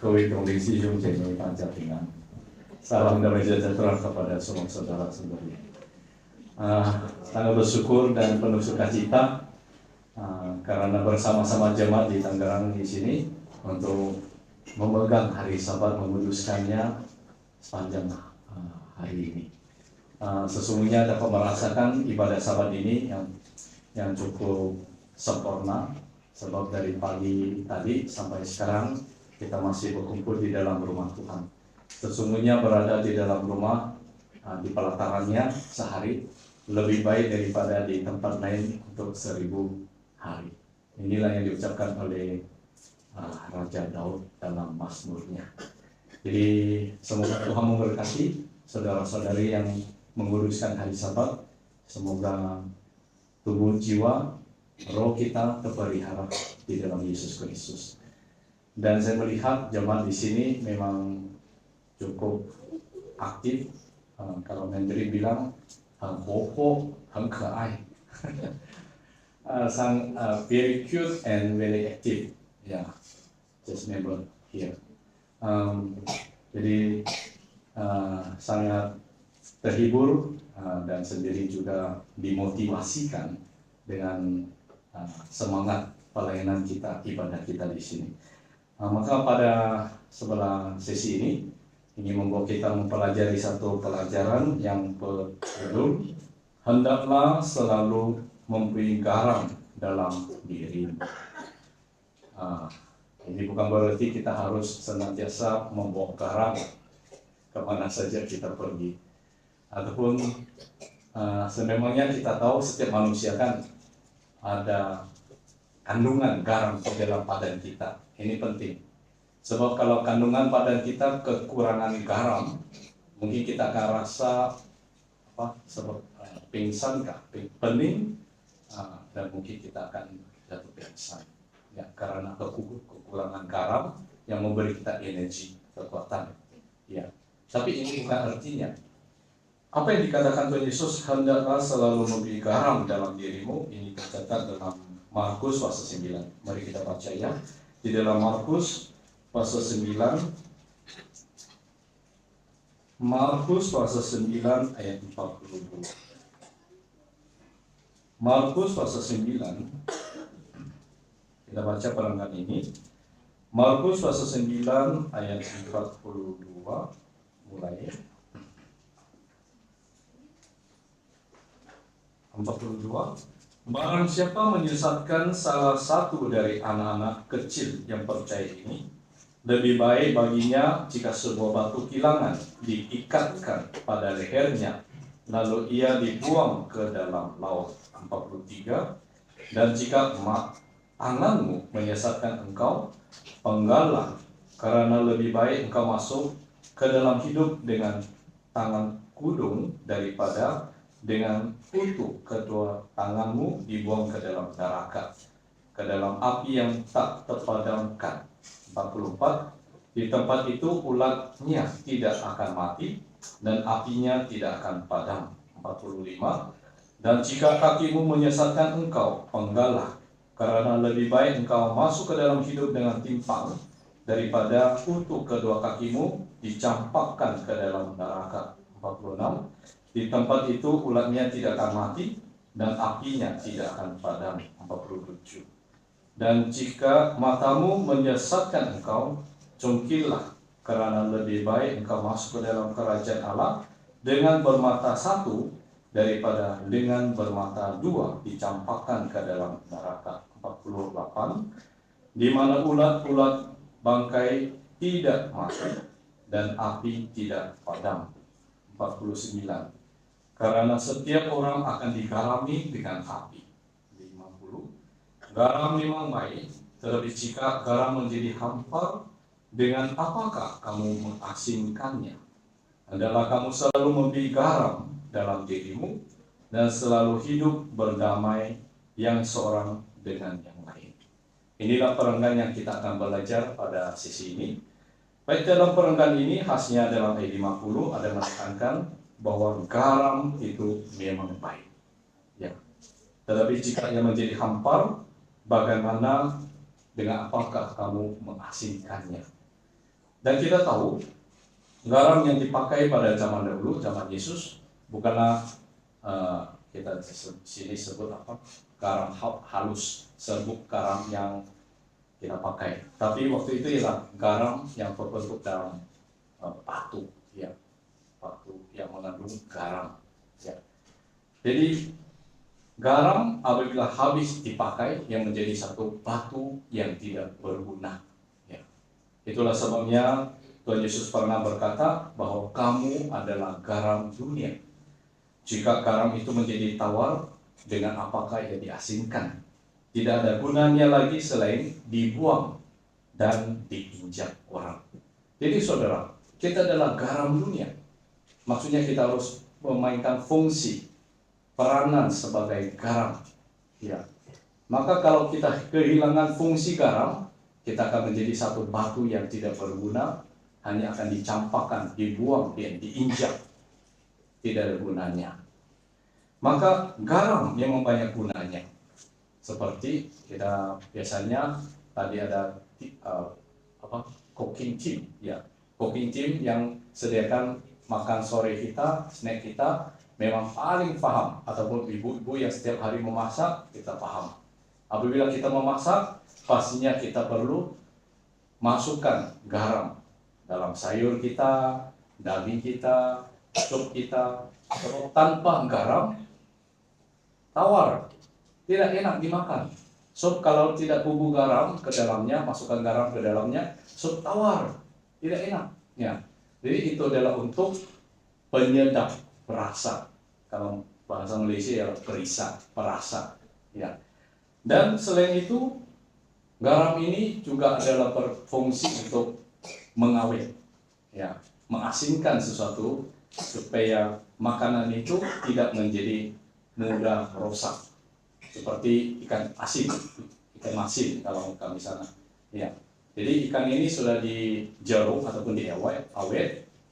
各位同灵弟兄姐妹，大家平安。Salam damai sejahtera kepada semua saudara-saudari. Sangat bersyukur dan penuh sukacita karena bersama-sama jemaat di Tangerang di sini untuk memegang hari Sabat, menguduskannya sepanjang hari ini. Sesungguhnya dapat merasakan ibadah Sabat ini yang cukup sempurna, sebab dari pagi tadi sampai sekarang kita masih berkumpul di dalam rumah Tuhan. Sesungguhnya berada di dalam rumah, di pelatarannya sehari lebih baik daripada di tempat lain untuk 1000 hari. Inilah yang diucapkan oleh Raja Daud dalam Mazmurnya. Jadi semoga Tuhan memberkati saudara-saudari yang menguruskan hari Sabat. Semoga tubuh, jiwa, roh kita terpelihara di dalam Yesus Kristus. Dan saya melihat jemaat di sini memang cukup aktif. Kalau Mandarin bilang, 很活泼, 很可爱. Very cute and very active. Yeah, just member here. Jadi sangat terhibur dan sendiri juga dimotivasikan dengan semangat pelayanan kita, ibadah kita di sini. Maka pada sebelah sesi ini ingin membawa kita mempelajari satu pelajaran yang berjudul hendaklah selalu memberi garam dalam diri. Ini bukan berarti kita harus senantiasa membawa garam kemana saja kita pergi. Ataupun sememangnya kita tahu setiap manusia kan ada kandungan garam di dalam badan kita. Ini penting. Sebab kalau kandungan badan kita kekurangan garam, mungkin kita akan rasa pingsan, pening, dan mungkin kita akan jatuh pingsan. Ya, karena kekurangan garam yang memberi kita energi, kekuatan. Ya. Tapi ini bukan artinya. Apa yang dikatakan Tuhan Yesus, hendaklah selalu memberi garam dalam dirimu, ini tercatat dalam Markus pasal 9. Mari kita baca ya. Di dalam Markus pasal 9, Markus pasal 9 ayat 42. Markus pasal 9, kita baca perenggan ini. Markus pasal 9 ayat 42, mulai 42. Barang siapa menyesatkan salah satu dari anak-anak kecil yang percaya ini, lebih baik baginya jika sebuah batu kilangan diikatkan pada lehernya, lalu ia dibuang ke dalam laut. 43. Dan jika tanganmu menyesatkan engkau, penggalah, karena lebih baik engkau masuk ke dalam hidup dengan tangan kudung daripada dengan utuh kedua tanganmu dibuang ke dalam neraka, ke dalam api yang tak terpadamkan. 44. Di tempat itu ulatnya tidak akan mati dan apinya tidak akan padam. 45. Dan jika kakimu menyesatkan engkau, penggalah, karena lebih baik engkau masuk ke dalam hidup dengan timpang daripada utuh kedua kakimu dicampakkan ke dalam neraka. 46. Di tempat itu ulatnya tidak akan mati dan apinya tidak akan padam. 47. Dan jika matamu menyesatkan engkau, cungkillah, karena lebih baik engkau masuk ke dalam kerajaan Allah dengan bermata satu daripada dengan bermata dua dicampakkan ke dalam neraka. 48. Di mana ulat-ulat bangkai tidak mati dan api tidak padam. 49. Karena setiap orang akan digarami dengan api. 50. Garam memang baik, tetapi jika garam menjadi hampa, dengan apakah kamu mengasingkannya? Hendaklah kamu selalu memberi garam dalam dirimu dan selalu hidup berdamai yang seorang dengan yang lain. Inilah perenggan yang kita akan belajar pada sesi ini. Baik, dalam perenggan ini khasnya dalam ayat 50 ada menekankan bahwa garam itu memang baik. Ya. Tetapi jika ia menjadi hampar, bagaimana dengan apakah kamu mengasingkannya? Dan kita tahu garam yang dipakai pada zaman dahulu, zaman Yesus, bukanlah kita sini sebut apa, garam halus, serbuk garam yang kita pakai. Tapi waktu itu ialah garam yang berbentuk dalam batu, ya, batu yang mengandung garam. Ya. Jadi garam apabila habis dipakai yang menjadi satu batu yang tidak berguna. Ya. Itulah sebabnya Tuhan Yesus pernah berkata bahwa kamu adalah garam dunia. Jika garam itu menjadi tawar, dengan apakah ia diasinkan? Tidak ada gunanya lagi selain dibuang dan diinjak orang. Jadi saudara, kita adalah garam dunia. Maksudnya kita harus memainkan fungsi, peranan sebagai garam. Ya. Maka kalau kita kehilangan fungsi garam, kita akan menjadi satu batu yang tidak berguna, hanya akan dicampakkan, dibuang, dan diinjak. Tidak ada gunanya. Maka garam yang banyak gunanya. Seperti kita biasanya tadi ada cooking team, ya. Cooking team yang sediakan makan sore kita, snack kita, memang paling paham, ataupun ibu-ibu yang setiap hari memasak, kita paham. Apabila kita memasak, pastinya kita perlu masukkan garam dalam sayur kita, daging kita, sup kita. Kalau tanpa garam, tawar, tidak enak dimakan. Sup kalau tidak bubuk garam ke dalamnya, masukkan garam ke dalamnya, sup tawar, tidak enak. Ya. Jadi itu adalah untuk penyedap perasa. Kalau bahasa Malaysia ya perisa, perasa. Ya. Dan selain itu, garam ini juga adalah berfungsi untuk mengawet, ya, mengasinkan sesuatu supaya makanan itu tidak menjadi mudah rusak. Seperti ikan asin, ikan masin kalau kami sana. Ya. Jadi ikan ini sudah dijeruk ataupun diawet,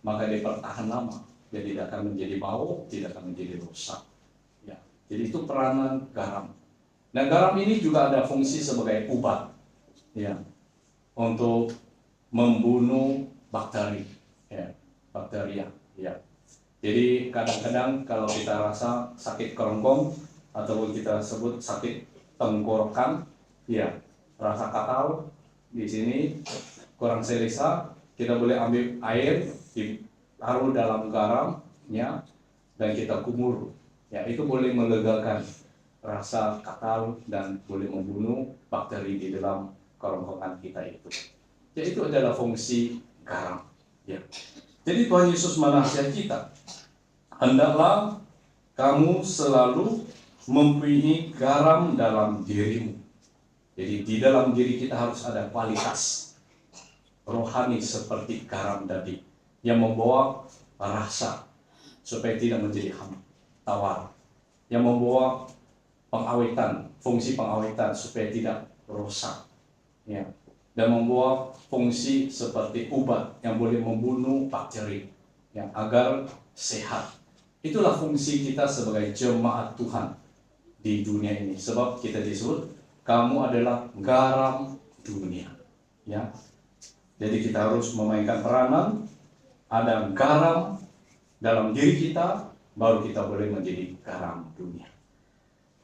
maka dia bertahan lama. Jadi tidak akan menjadi bau, tidak akan menjadi rusak. Ya. Jadi itu peranan garam. Dan garam ini juga ada fungsi sebagai obat, ya, untuk membunuh bakteri, ya, bakteria. Ya. Jadi kadang-kadang kalau kita rasa sakit kerongkong ataupun kita sebut sakit tenggorokan, ya, rasa katal di sini kurang selesa, kita boleh ambil air, ditaruh dalam garam, ya, dan kita kumur, ya, itu boleh melegakan rasa katal dan boleh membunuh bakteri di dalam kerongkongan kita itu. Jadi itu adalah fungsi garam. Ya. Jadi Tuhan Yesus menasihat kita, hendaklah kamu selalu mempunyai garam dalam dirimu. Jadi di dalam diri kita harus ada kualitas rohani seperti garam tadi yang membawa rasa supaya tidak menjadi tawar, yang membawa pengawetan, fungsi pengawetan supaya tidak rusak, ya, dan membawa fungsi seperti obat yang boleh membunuh bakteri, yang agar sehat. Itulah fungsi kita sebagai jemaat Tuhan di dunia ini. Sebab kita disebut kamu adalah garam dunia, ya. Jadi kita harus memainkan peranan. Ada garam dalam diri kita, baru kita boleh menjadi garam dunia.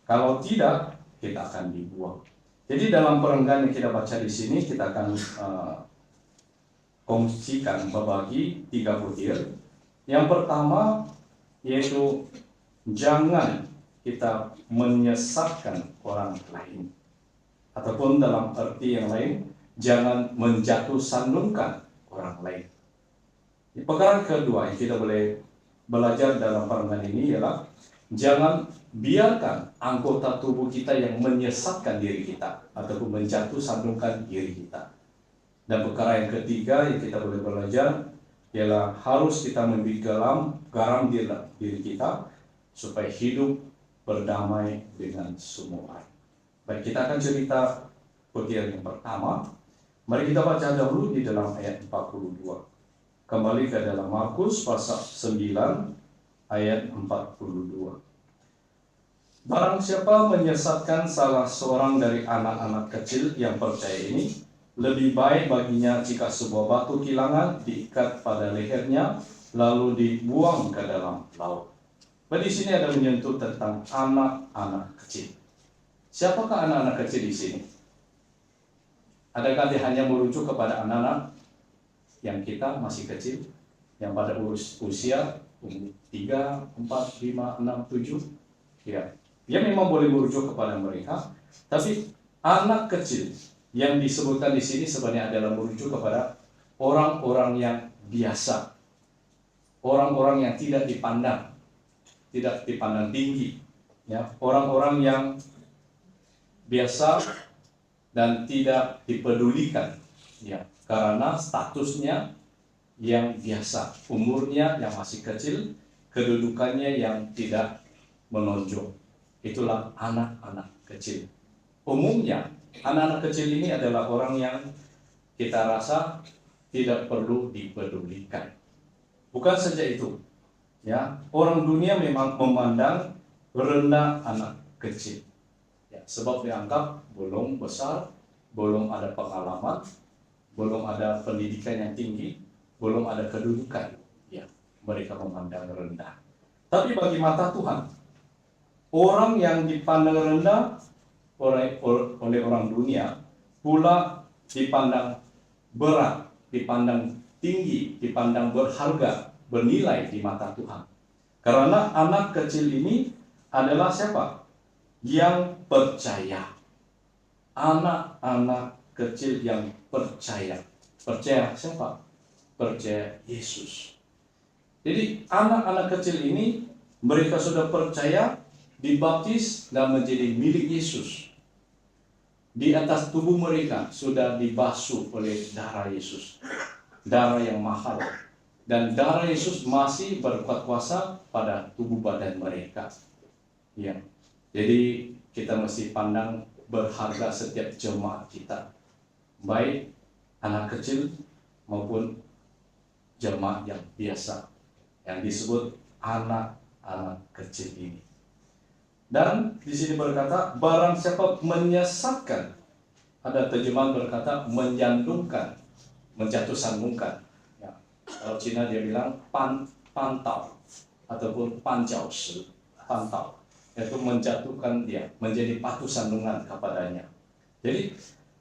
Kalau tidak, kita akan dibuang. Jadi dalam perenggan yang kita baca di sini, kita akan kongsikan, berbagi 3 butir. Yang pertama yaitu jangan kita menyesatkan orang lain, ataupun dalam arti yang lain, jangan menjatuh sandungkan orang lain. Perkara kedua yang kita boleh belajar dalam perenggan ini ialah jangan biarkan anggota tubuh kita yang menyesatkan diri kita ataupun menjatuh sandungkan diri kita. Dan perkara yang ketiga yang kita boleh belajar ialah harus kita memberi garam di diri kita supaya hidup berdamai dengan semua orang. Baik, kita akan cerita bagian yang pertama. Mari kita baca dahulu di dalam ayat 42. Kembali ke dalam Markus pasal 9 ayat 42. Barang siapa menyesatkan salah seorang dari anak-anak kecil yang percaya ini, lebih baik baginya jika sebuah batu kilangan diikat pada lehernya lalu dibuang ke dalam laut. Di sini ada menyentuh tentang anak-anak kecil. Siapakah anak-anak kecil di sini? Adakah dia hanya merujuk kepada anak-anak yang kita masih kecil, yang pada usia 3, 4, 5, 6, 7? Ya, dia memang boleh merujuk kepada mereka, tapi anak kecil yang disebutkan di sini sebenarnya adalah merujuk kepada orang-orang yang biasa, orang-orang yang tidak dipandang tinggi, ya, orang-orang yang biasa dan tidak dipedulikan, ya, karena statusnya yang biasa, umurnya yang masih kecil, kedudukannya yang tidak menonjol. Itulah anak-anak kecil. Umumnya anak-anak kecil ini adalah orang yang kita rasa tidak perlu dipedulikan. Bukan saja itu, ya, orang dunia memang memandang rendah anak kecil. Ya, sebab dianggap belum besar, belum ada pengalaman, belum ada pendidikan yang tinggi, belum ada kedudukan. Ya, mereka memandang rendah. Tapi bagi mata Tuhan, orang yang dipandang rendah oleh orang dunia pula dipandang berat, dipandang tinggi, dipandang berharga, bernilai di mata Tuhan. Karena anak kecil ini adalah siapa? Yang percaya. Anak-anak kecil yang percaya. Percaya siapa? Percaya Yesus. Jadi anak-anak kecil ini mereka sudah percaya, dibaptis dan menjadi milik Yesus. Di atas tubuh mereka sudah dibasuh oleh darah Yesus, darah yang mahal, dan darah Yesus masih berkuat kuasa pada tubuh badan mereka. Ya, jadi kita mesti pandang berharga setiap jemaat kita, baik anak kecil maupun jemaat yang biasa, yang disebut anak-anak kecil ini. Dan di sini berkata, barang siapa menyesatkan, ada terjemahan berkata menjandungkan, menjatuh sandungkan. Ya, kalau Cina dia bilang pantau ataupun panjau shi, pantau, yaitu menjatuhkan dia, menjadi patuh sandungan kepadanya. Jadi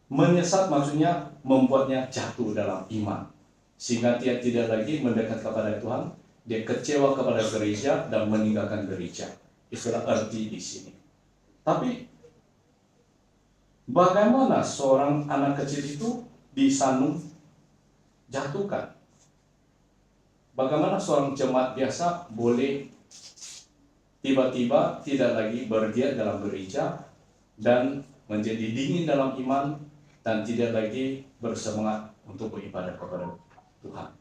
menyesat maksudnya membuatnya jatuh dalam iman, sehingga dia tidak lagi mendekat kepada Tuhan, dia kecewa kepada gereja dan meninggalkan gereja. Itulah arti di sini. Tapi bagaimana seorang anak kecil itu disandung jatuhkan? Bagaimana seorang jemaat biasa boleh tiba-tiba tidak lagi bergiat dalam gereja dan menjadi dingin dalam iman dan tidak lagi bersemangat untuk beribadah kepada Tuhan?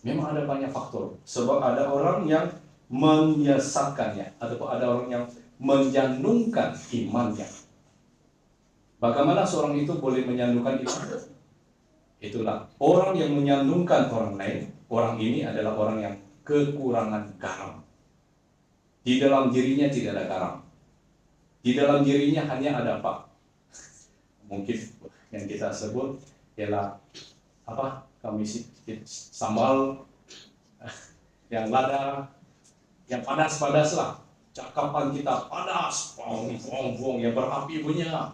Memang ada banyak faktor. Sebab ada orang yang menyesatkannya, ataupun ada orang yang menjandungkan imannya. Bagaimana seorang itu boleh menyandungkan iman? Itulah orang yang menyandungkan orang lain. Orang ini adalah orang yang kekurangan garam. Di dalam dirinya tidak ada garam. Di dalam dirinya hanya ada apa? Mungkin yang kita sebut ialah apa? Kami sambal yang lada, yang padas-padas lah. Cakapan kita padas, bong, yang berapi punya,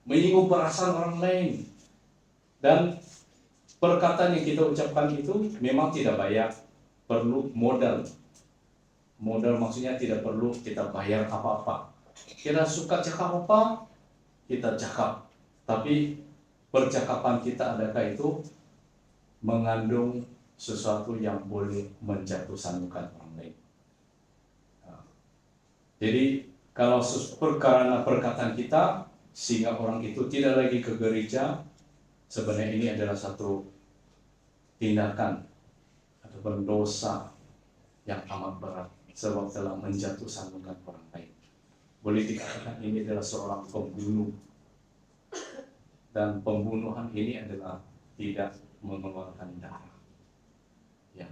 menyinggung perasaan orang lain. Dan perkataan yang kita ucapkan itu memang tidak bayar, perlu modal. Modal maksudnya tidak perlu kita bayar apa-apa. Kita suka cakap apa, kita cakap. Tapi percakapan kita adakah itu mengandung sesuatu yang boleh menjatuh sandungkan orang lain? Jadi kalau karena perkataan kita sehingga orang itu tidak lagi ke gereja, sebenarnya ini adalah satu tindakan atau dosa yang amat berat, sebab telah menjatuh sandungkan orang lain. Boleh dikatakan ini adalah seorang pembunuh, dan pembunuhan ini adalah tidak mengeluarkan darah. Ya,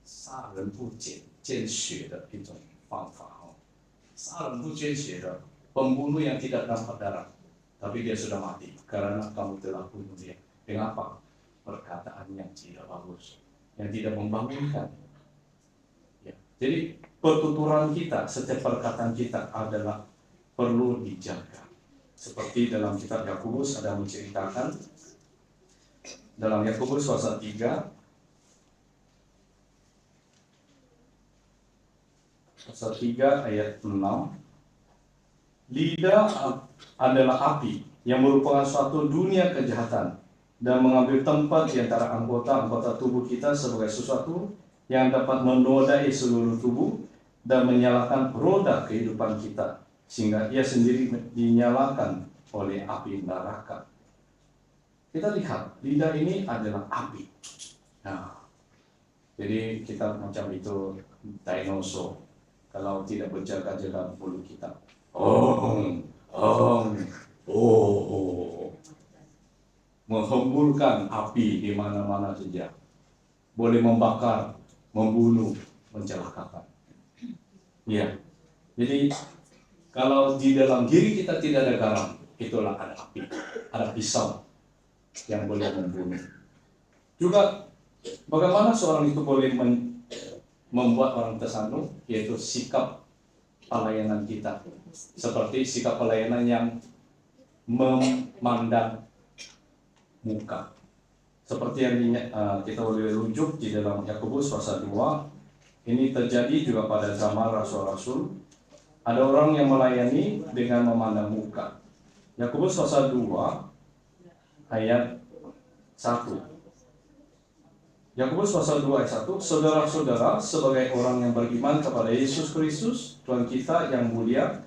杀人不见血的一种方法。杀人不见血的 pembunuh yang tidak nampak darah, tapi dia sudah mati karena kamu telah bunuh dia. Dengan apa? Perkataan yang tidak bagus, yang tidak membangunkan. Ya. Jadi pertuturan kita, setiap perkataan kita adalah perlu dijaga. Seperti dalam kitab Yakobus ada menceritakan dalam Yakobus pasal 3 ayat 6, lidah adalah api yang merupakan suatu dunia kejahatan dan mengambil tempat di antara anggota-anggota tubuh kita sebagai sesuatu yang dapat menodai seluruh tubuh dan menyalakan roda kehidupan kita, sehingga ia sendiri dinyalakan oleh api neraka. Kita lihat, lidah ini adalah api. Nah, jadi kita macam itu dinosaur. Kalau tidak berjaga-jaga mulut kita, menghembulkan api di mana-mana saja, boleh membakar, membunuh, mencelakakan. Ya, jadi kalau di dalam diri kita tidak ada garam, itulah ada api, ada pisau yang boleh membunuh. Juga bagaimana seorang itu boleh membuat orang tersandung, yaitu sikap pelayanan kita, seperti sikap pelayanan yang memandang muka, seperti yang kita boleh rujuk di dalam Yakobus pasal 2. Ini terjadi juga pada zaman rasul-rasul. Ada orang yang melayani dengan memandang muka. Yakobus pasal 2 ayat 1. Yakobus pasal 2 ayat 1, saudara-saudara, sebagai orang yang beriman kepada Yesus Kristus, Tuhan kita yang mulia,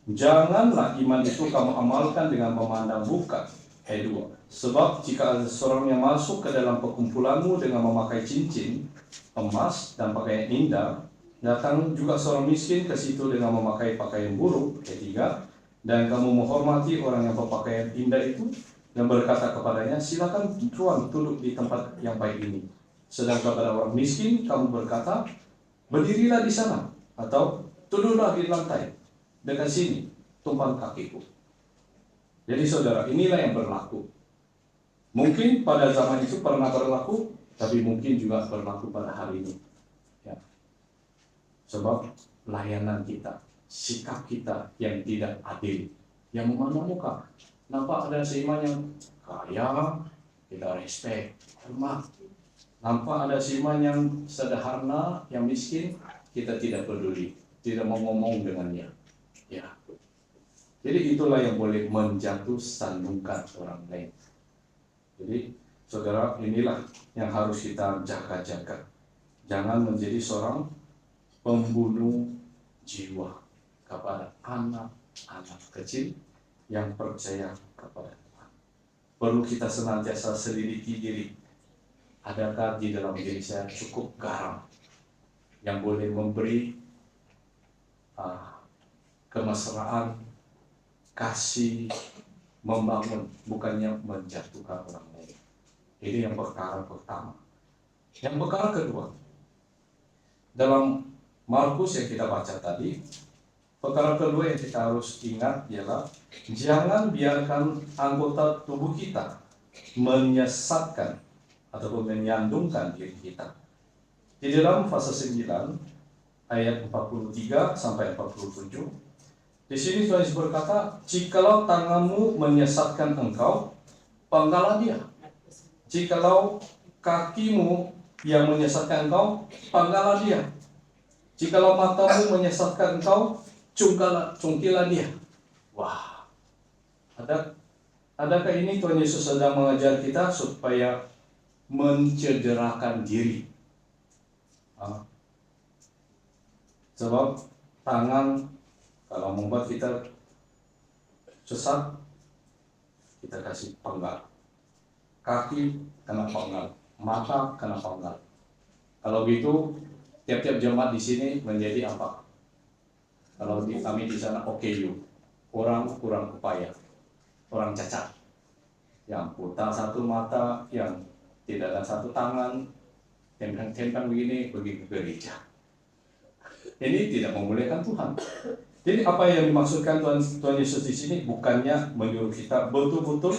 janganlah iman itu kamu amalkan dengan memandang muka. Ayat 2, sebab jika ada seorang yang masuk ke dalam perkumpulanmu dengan memakai cincin, emas, dan pakaian indah, datang juga seorang miskin ke situ dengan memakai pakaian buruk. Ayat 3, dan kamu menghormati orang yang berpakaian indah itu, dan berkata kepadanya, silakan tuan duduk di tempat yang baik ini. Sedang kepada orang miskin kamu berkata, berdirilah di sana, atau duduklah di lantai dekat sini, tumpang kakiku. Jadi saudara, inilah yang berlaku. Mungkin pada zaman itu pernah berlaku, tapi mungkin juga berlaku pada hari ini. Ya. Sebab layanan kita, sikap kita yang tidak adil, yang memandang muka. Nampak ada seiman yang kaya, kita respect, hormat. Nampak ada seiman yang sederhana, yang miskin, kita tidak peduli, tidak mau ngomong dengannya. Ya. Jadi itulah yang boleh menjatuh sandungkan orang lain. Jadi saudara, inilah yang harus kita jaga-jaga. Jangan menjadi seorang pembunuh jiwa kepada anak-anak kecil yang percaya kepada Tuhan. Perlu kita senantiasa selidiki diri. Adakah di dalam diri saya cukup garam yang boleh memberi kemesraan, kasih, membangun, bukannya menjatuhkan orang lain. Ini yang perkara pertama. Yang perkara kedua, dalam Markus yang kita baca tadi, perkara kedua yang kita harus ingat ialah jangan biarkan anggota tubuh kita menyesatkan ataupun menyandungkan diri kita. Di dalam pasal 9 ayat 43 sampai 47, di sini Tuhan Yesus berkata, jikalau tanganmu menyesatkan engkau, penggalah dia. Jikalau kakimu yang menyesatkan engkau, penggalah dia. Jikalau matamu menyesatkan engkau, cungkilah dia. Wah, adakah ini Tuhan Yesus sedang mengajar kita supaya mencederakan diri? Sebab tangan kalau membuat kita sesat, kita kasih penggal. Kaki kena penggal, mata kena penggal. Kalau gitu, tiap-tiap jemaat di sini menjadi apa? Kalau kami di sana OKU, orang kurang upaya, orang cacat, yang buta satu mata, yang tidak ada satu tangan, centang-centang begini pergi ke gereja. Ini tidak memuliakan Tuhan. Jadi apa yang dimaksudkan Tuhan Yesus di sini bukannya menyuruh kita betul-betul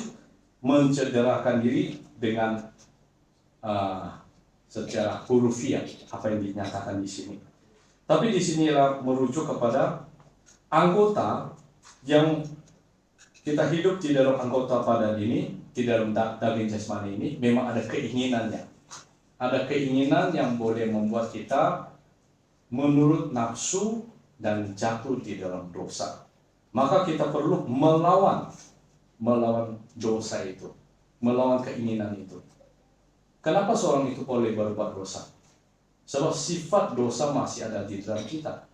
mencederakan diri dengan secara hurufiah apa yang dinyatakan di sini. Tapi di sinilah merujuk kepada anggota yang kita hidup di dalam anggota badan ini, di dalam daging jasmani ini, memang ada keinginannya. Ada keinginan yang boleh membuat kita menurut nafsu dan jatuh di dalam dosa. Maka kita perlu melawan dosa itu, melawan keinginan itu. Kenapa seorang itu boleh berbuat dosa? Sebab sifat dosa masih ada di dalam kita.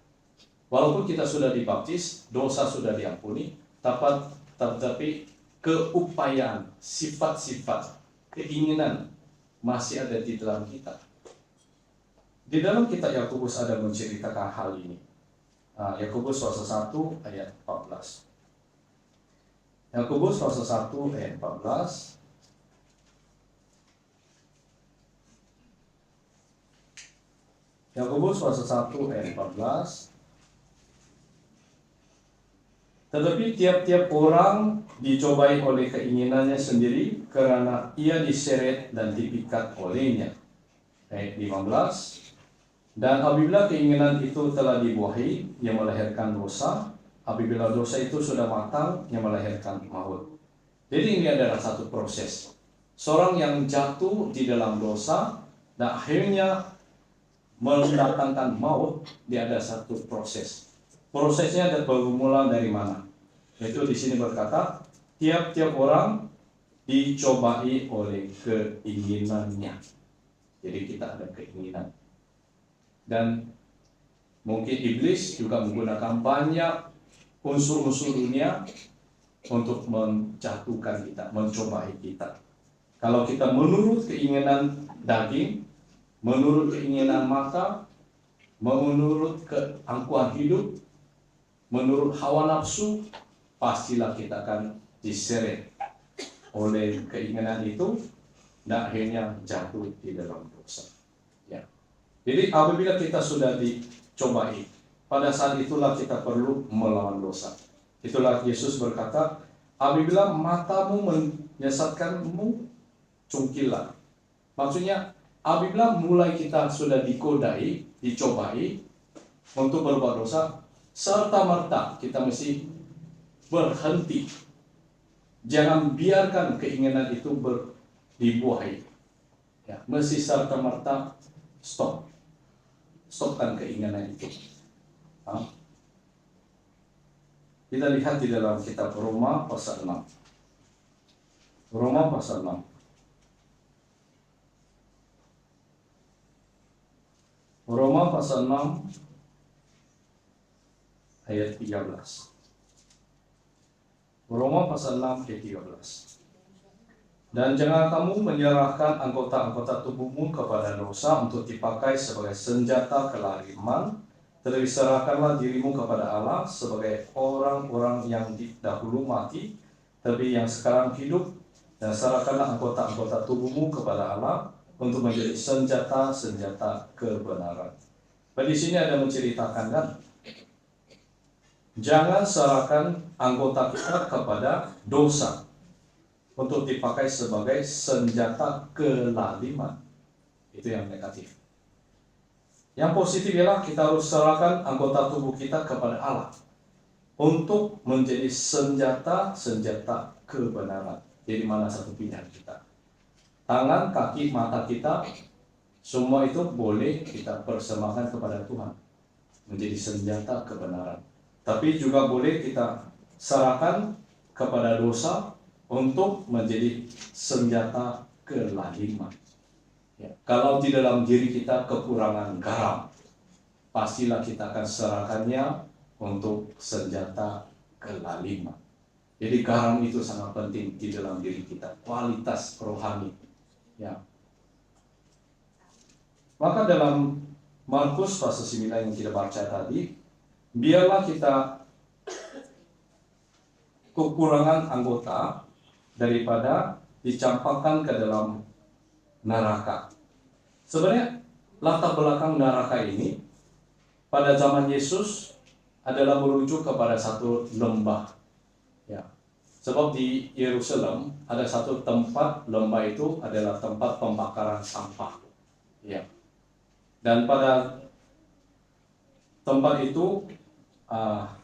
Walaupun kita sudah dibaptis, dosa sudah diampuni, tetapi keupayaan, sifat-sifat, keinginan masih ada di dalam kita. Di dalam kitab Yakobus ada menceritakan hal ini. Yakobus pasal 1 ayat 14. Yakobus pasal 1 ayat 14. Yakobus pasal 1 ayat 14. Tetapi tiap-tiap orang dicobai oleh keinginannya sendiri karena ia diseret dan dipikat olehnya. Ayat 15. Dan apabila keinginan itu telah dibuahi, yang melahirkan dosa. Apabila dosa itu sudah matang, yang melahirkan maut. Jadi ini adalah satu proses. Seorang yang jatuh di dalam dosa dan akhirnya mendatangkan maut, dia ada satu proses. Prosesnya bermula dari mana? Yaitu di sini berkata, tiap-tiap orang dicobai oleh keinginannya. Jadi kita ada keinginan. Dan mungkin iblis juga menggunakan banyak unsur-unsur dunia untuk menjatuhkan kita, mencobai kita. Kalau kita menurut keinginan daging, menurut keinginan mata, menurut keangkuhan hidup, menurut hawa nafsu, pastilah kita akan diseret oleh keinginan itu dan akhirnya jatuh di dalam dosa. Ya. Jadi apabila kita sudah dicobai, pada saat itulah kita perlu melawan dosa. Itulah Yesus berkata, apabila matamu menyesatkanmu, cungkilah. Maksudnya, apabila mulai kita sudah dikodai, dicobai untuk berbuat dosa, serta-merta kita mesti berhenti. Jangan biarkan keinginan itu dibuahi. Ya, mesti serta-merta stop. Stopkan keinginan itu. Kita lihat di dalam kitab Roma pasal 6. Roma pasal 6. Roma pasal 6 ayat 13. Roma pasal 6 ayat 13. Dan jangan kamu menyerahkan anggota-anggota tubuhmu kepada dosa untuk dipakai sebagai senjata kelaliman, tetapi serahkanlah dirimu kepada Allah sebagai orang-orang yang dahulu mati, tapi yang sekarang hidup, dan serahkanlah anggota-anggota tubuhmu kepada Allah untuk menjadi senjata-senjata kebenaran. Di sini ada menceritakan kan, jangan serahkan anggota kita kepada dosa untuk dipakai sebagai senjata kelaliman. Itu yang negatif. Yang positif ialah kita harus serahkan anggota tubuh kita kepada Allah untuk menjadi senjata-senjata kebenaran. Jadi mana satu pilihan kita? Tangan, kaki, mata kita, semua itu boleh kita persembahkan kepada Tuhan menjadi senjata kebenaran. Tapi juga boleh kita serahkan kepada dosa untuk menjadi senjata kelaliman. Ya. Kalau di dalam diri kita kekurangan garam, pastilah kita akan serahkannya untuk senjata kelaliman. Jadi garam itu sangat penting di dalam diri kita, kualitas rohani. Ya. Maka dalam Markus pasal 9 yang kita baca tadi, biarlah kita kekurangan anggota daripada dicampakkan ke dalam neraka. Sebenarnya latar belakang neraka ini pada zaman Yesus adalah merujuk kepada satu lembah. Ya. Sebab di Yerusalem ada satu tempat, lembah itu adalah tempat pembakaran sampah. Ya. Dan pada tempat itu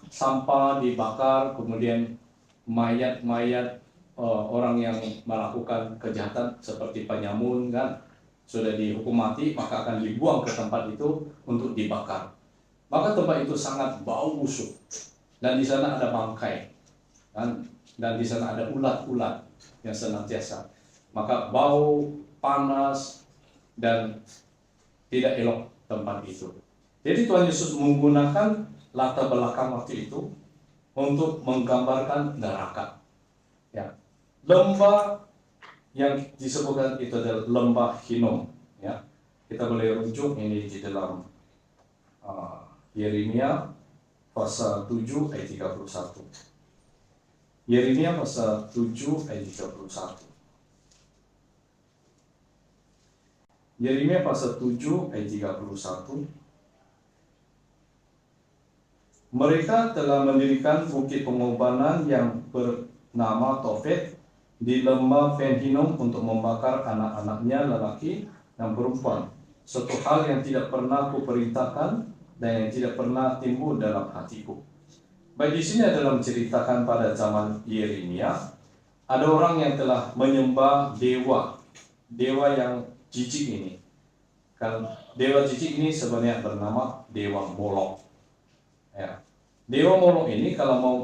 sampah dibakar, kemudian mayat-mayat orang yang melakukan kejahatan seperti penyamun kan sudah dihukum mati, maka akan dibuang ke tempat itu untuk dibakar. Maka tempat itu sangat bau busuk, dan di sana ada bangkai kan, dan di sana ada ulat-ulat yang senantiasa. Maka bau, panas, dan tidak elok tempat itu. Jadi Tuhan Yesus menggunakan latar belakang waktu itu untuk menggambarkan neraka. Ya. Lembah yang disebutkan itu adalah lembah Hinnom. Ya. Kita boleh rujuk ini di dalam Yeremia pasal 7 ayat 31. Yeremia pasal 7 ayat 31. Yeremia pasal 7 ayat 31. Mereka telah mendirikan bukit pengorbanan yang bernama Tofet di lembah Ben Hinnom untuk membakar anak-anaknya lelaki dan perempuan. Suatu hal yang tidak pernah kuperintahkan dan yang tidak pernah timbul dalam hatiku. Baik, di sini adalah menceritakan pada zaman Yeremia ada orang yang telah menyembah dewa yang jijik ini. Kan dewa jijik ini sebenarnya bernama dewa Molok. Ya. Dewa Molok ini kalau mau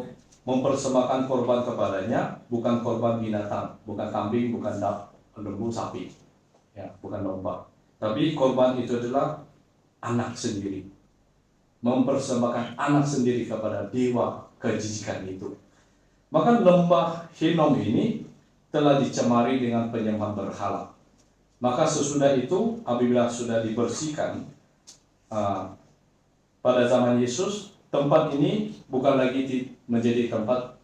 mempersembahkan korban kepadanya bukan korban binatang, bukan kambing, bukan lembu, sapi, ya, bukan domba. Tapi korban itu adalah anak sendiri. Mempersembahkan anak sendiri kepada dewa kejijikan itu. Maka lembah Hinnom ini telah dicemari dengan penyembahan berhala. Maka sesudah itu, apabila sudah dibersihkan pada zaman Yesus, tempat ini bukan lagi menjadi tempat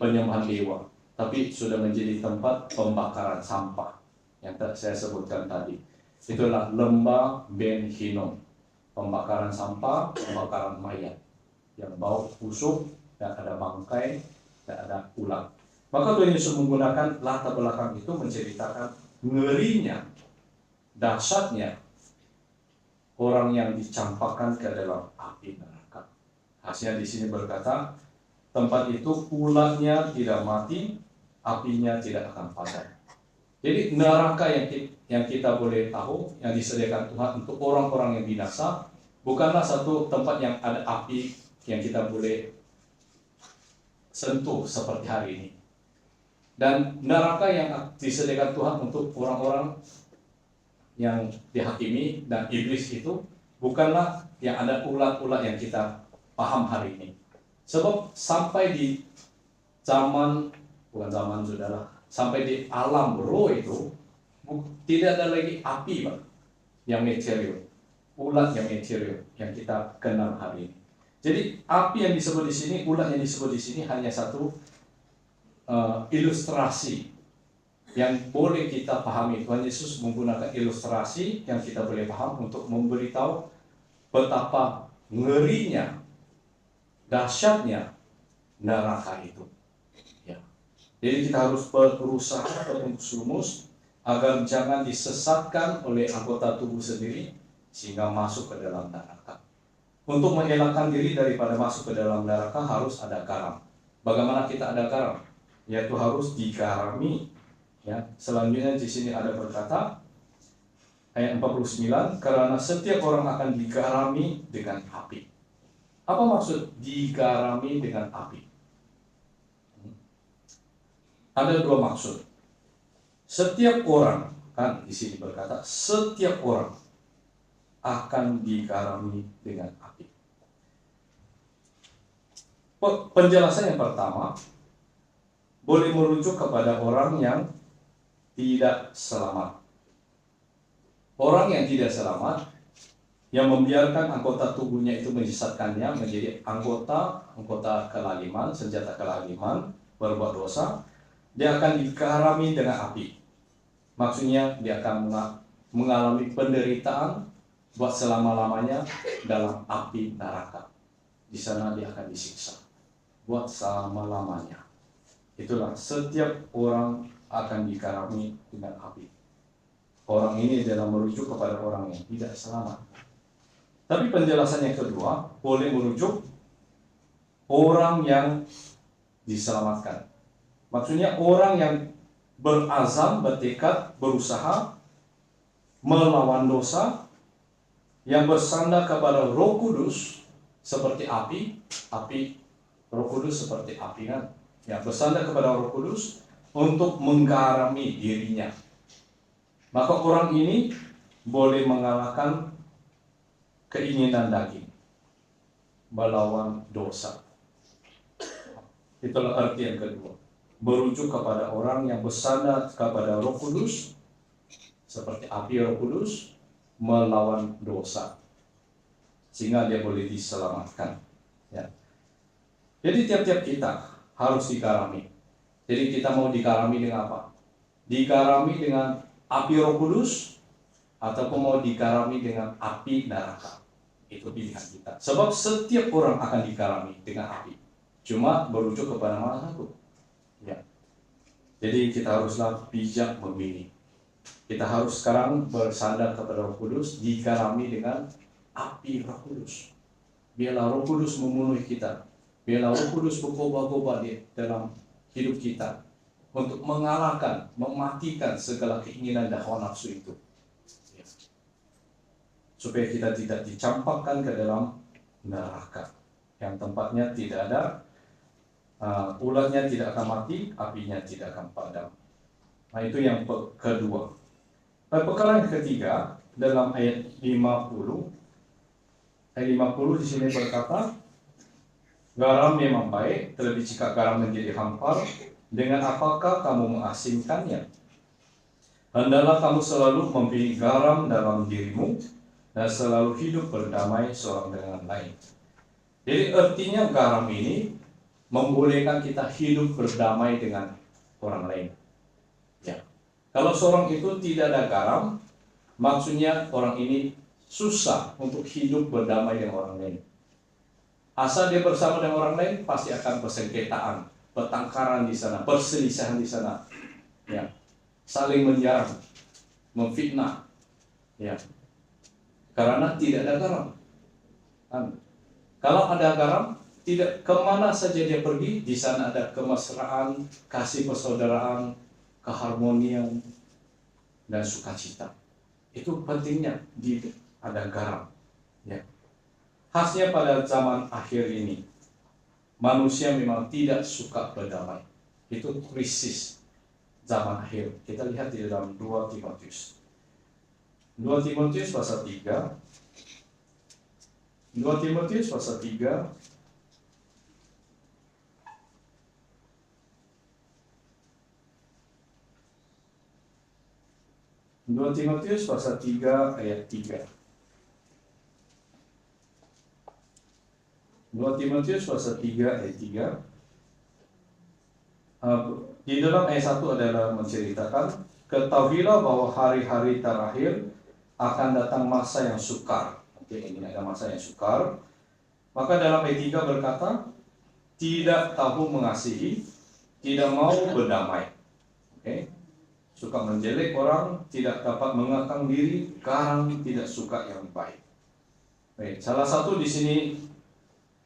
penyembahan dewa, tapi sudah menjadi tempat pembakaran sampah yang saya sebutkan tadi. Itulah lembah Ben Hinnom. Pembakaran sampah, pembakaran mayat yang bau busuk, dan ada bangkai, dan ada ulat. Maka Tuhan Yesus menggunakan latar belakang itu menceritakan ngerinya, dahsyatnya orang yang dicampakkan ke dalam api neraka. Hasilnya di sini berkata, tempat itu ulatnya tidak mati, apinya tidak akan padam. Jadi neraka yang kita boleh tahu, yang disediakan Tuhan untuk orang-orang yang binasa, bukanlah satu tempat yang ada api yang kita boleh sentuh seperti hari ini. Dan neraka yang disediakan Tuhan untuk orang-orang yang dihakimi dan iblis itu bukanlah yang ada ulat-ulat yang kita paham hari ini. Sebab sampai di zaman, bukan zaman sudahlah, sampai di alam roh itu tidak ada lagi api, Pak, yang material, ulat yang material yang kita kenal hari ini. Jadi api yang disebut di sini, ulat yang disebut di sini hanya satu ilustrasi yang boleh kita pahami. Tuhan Yesus menggunakan ilustrasi yang kita boleh paham untuk memberitahu betapa ngerinya, dahsyatnya neraka itu. Ya. Jadi kita harus berusaha terus-menerus agar jangan disesatkan oleh anggota tubuh sendiri sehingga masuk ke dalam neraka. Untuk mengelakkan diri daripada masuk ke dalam neraka harus ada garam. Bagaimana kita ada garam? Yaitu harus digarami. Ya. Selanjutnya di sini ada berkata ayat 49, karena setiap orang akan digarami dengan api. Apa maksud digarami dengan api? Ada dua maksud. Setiap orang, kan di sini berkata setiap orang akan digarami dengan api. Penjelasan yang pertama boleh merujuk kepada orang yang tidak selamat. Orang yang tidak selamat yang membiarkan anggota tubuhnya itu menyesatkannya menjadi anggota kelaliman, senjata kelaliman, berbuat dosa, dia akan digarami dengan api. Maksudnya dia akan mengalami penderitaan buat selama-lamanya dalam api neraka. Di sana dia akan disiksa buat selama-lamanya. Itulah setiap orang akan dikarami dengan api. Orang ini adalah merujuk kepada orang yang tidak selamat. Tapi penjelasan yang kedua boleh merujuk orang yang diselamatkan. Maksudnya orang yang berazam, bertekad, berusaha melawan dosa, yang bersandar kepada Roh Kudus seperti api, Roh Kudus seperti api kan, yang bersandar kepada Roh Kudus untuk menggarami dirinya. Maka orang ini boleh mengalahkan keinginan daging, melawan dosa. Itulah arti yang kedua. Merujuk kepada orang yang bersandar kepada Roh Kudus seperti api Roh Kudus melawan dosa, sehingga dia boleh diselamatkan. Ya. Jadi tiap-tiap kita harus dikarami. Jadi kita mau dikarami dengan apa? Dikarami dengan api Roh Kudus ataupun mau dikarami dengan api neraka. Itu pilihan kita. Sebab setiap orang akan dikarami dengan api. Cuma berujuk kepada mana satu. Ya. Jadi kita haruslah bijak memilih. Kita harus sekarang bersandar kepada Roh Kudus, dikarami dengan api Roh Kudus. Biarlah Roh Kudus memenuhi kita. Biarlah Roh Kudus berkobar-kobar di dalam hidup kita untuk mengalahkan, mematikan segala keinginan dan hawa nafsu itu. Ya. Supaya kita tidak dicampakkan ke dalam neraka yang tempatnya tidak ada ulatnya, tidak akan mati, apinya tidak akan padam. Nah, itu yang kedua. Perkara yang ketiga dalam ayat 50. Ayat 50 di sini berkata, garam memang baik, terlebih jika garam menjadi hampar, dengan apakah kamu mengasingkannya? Hendaklah kamu selalu memilih garam dalam dirimu dan selalu hidup berdamai seorang dengan lain. Jadi artinya garam ini membolehkan kita hidup berdamai dengan orang lain. Ya. Kalau seorang itu tidak ada garam, maksudnya orang ini susah untuk hidup berdamai dengan orang lain. Asal dia bersama dengan orang lain, pasti akan persengketaan, pertengkaran di sana, perselisihan di sana, ya, saling menyerang, memfitnah, ya, karena tidak ada garam. Kalau ada garam, tidak kemana saja dia pergi, di sana ada kemesraan, kasih persaudaraan, keharmonian, dan sukacita. Itu pentingnya ada garam. Ya. Khasnya pada zaman akhir ini, manusia memang tidak suka berdamai. Itu krisis zaman akhir. Kita lihat di dalam 2 Timotius. 2 Timotius pasal 3. 2 Timotius pasal 3. Dua Timotius pasal 3 ayat 3. 2 Timotius pasal 3 ayat 3. Di dalam ayat 1 adalah menceritakan, ketahuilah bahwa hari-hari terakhir akan datang masa yang sukar. Oke, ini ada masa yang sukar. Maka dalam ayat 3 berkata, tidak tahu mengasihi, tidak mau berdamai. Oke. Suka menjelek orang, tidak dapat mengekang diri, garang tidak suka yang baik. Baik, salah satu di sini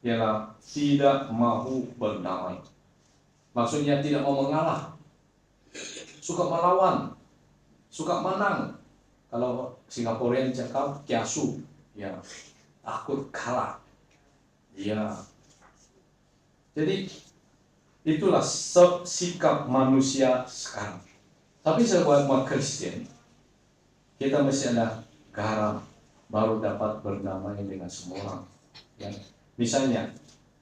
ialah tidak mau berdamai. Maksudnya tidak mau mengalah, suka melawan, suka menang. Kalau Singaporean cakap kiasu, ya, takut kalah. Ya. Jadi itulah sikap manusia sekarang. Tapi sebagai umat Kristen, kita mesti ada garam baru dapat berdamai dengan semua orang. Ya. Misalnya,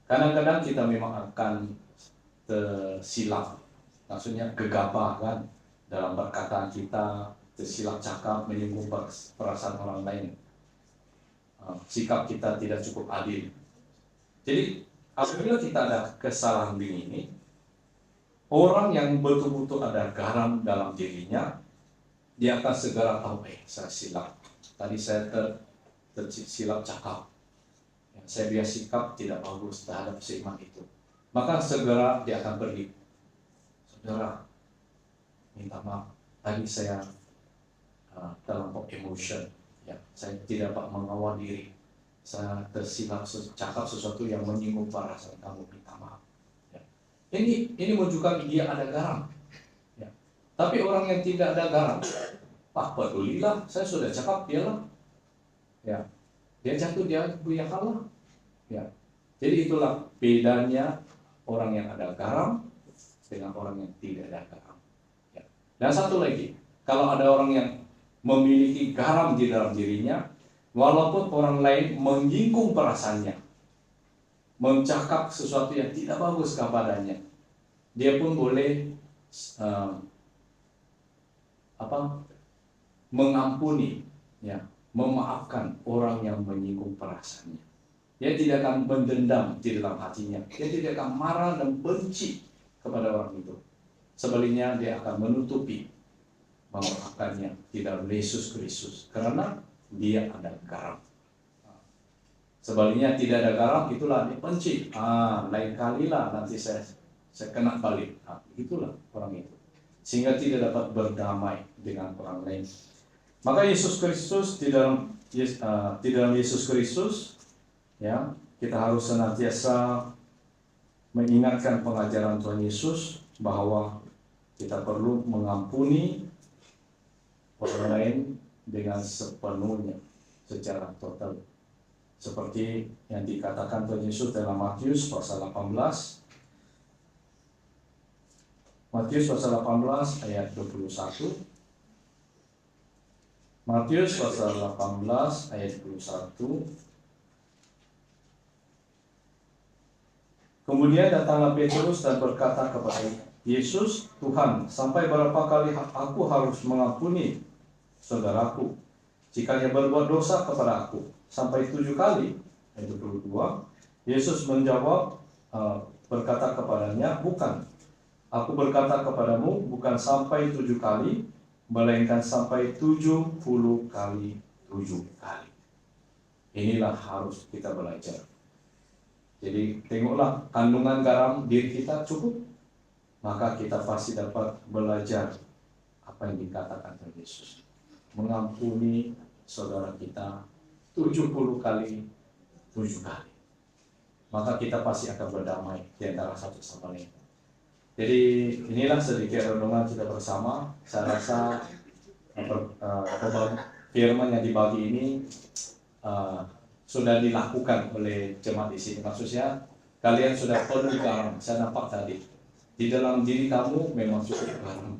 kadang-kadang kita memang akan tersilap, maksudnya gegabah kan, dalam perkataan kita, tersilap cakap, menyinggung perasaan orang lain. Sikap kita tidak cukup adil. Jadi, apabila kita ada kesalahan begini, orang yang betul-betul ada garam dalam dirinya, dia akan segera tahu, saya silap. Tadi saya tersilap cakap. Saya biasa sikap tidak bagus terhadap seiman itu. Maka segera dia akan pergi. saudara, minta maaf. Tadi saya terlampau emotion, ya. Saya tidak dapat mengawal diri. Saya tersilap cakap sesuatu yang menyinggung perasaan kamu, minta maaf. Ya. Ini menunjukkan dia ada garam. Ya. Tapi orang yang tidak ada garam, pedulilah, saya sudah cakap dialah. Ya. Dia jatuh, dia kalah. Ya. Jadi itulah bedanya orang yang ada garam dengan orang yang tidak ada garam. Ya. Dan satu lagi, kalau ada orang yang memiliki garam di dalam dirinya, walaupun orang lain menyinggung perasaannya, mencakap sesuatu yang tidak bagus kepadanya, dia pun boleh mengampuni, ya, memaafkan orang yang menyinggung perasaannya. Dia tidak akan mendendam di dalam hatinya. Dia tidak akan marah dan benci kepada orang itu. Sebaliknya dia akan menutupi, memaafkannya di dalam Yesus Kristus. Karena dia ada garam. Sebaliknya tidak ada garam, itulah dia benci. Lain kalilah nanti saya kena balik. Itulah orang itu. Sehingga tidak dapat berdamai dengan orang lain. Maka Yesus Kristus di dalam Yesus Kristus, ya, kita harus senantiasa mengingatkan pengajaran Tuhan Yesus bahwa kita perlu mengampuni orang lain dengan sepenuhnya, secara total. Seperti yang dikatakan Tuhan Yesus dalam Matius pasal 18. Matius pasal 18 ayat 21. Matius pasal 18 ayat 21. Kemudian datanglah Petrus dan berkata kepada Yesus, Tuhan, sampai berapa kali aku harus mengampuni saudaraku jika dia berbuat dosa kepada aku? Sampai 7 kali? Ayat 22. Yesus menjawab, berkata kepadanya, bukan. Aku berkata kepadamu, bukan sampai 7 kali, melainkan sampai 70 kali 7 kali. Inilah harus kita belajar. Jadi tengoklah kandungan garam diri kita cukup, maka kita pasti dapat belajar apa yang dikatakan oleh Yesus. Mengampuni saudara kita 70 kali 7 kali. Maka kita pasti akan berdamai di antara satu sama lain. Jadi inilah sedikit renungan kita bersama. Saya rasa firman yang dibagi ini sudah dilakukan oleh jemaat di sini. Maksudnya kalian sudah penuh garam. Saya nampak tadi di dalam diri kamu memang cukup garam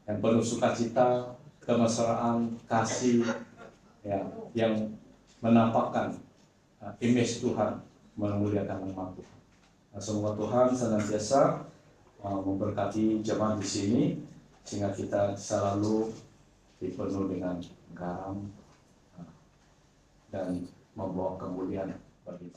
yang penuh sukacita, kemesraan, kasih, ya, yang menampakkan image Tuhan, memuliakan nama Tuhan. Semoga Tuhan senantiasa memberkati jemaat di sini sehingga kita selalu dipenuhi dengan garam dan membawa kemuliaan bagi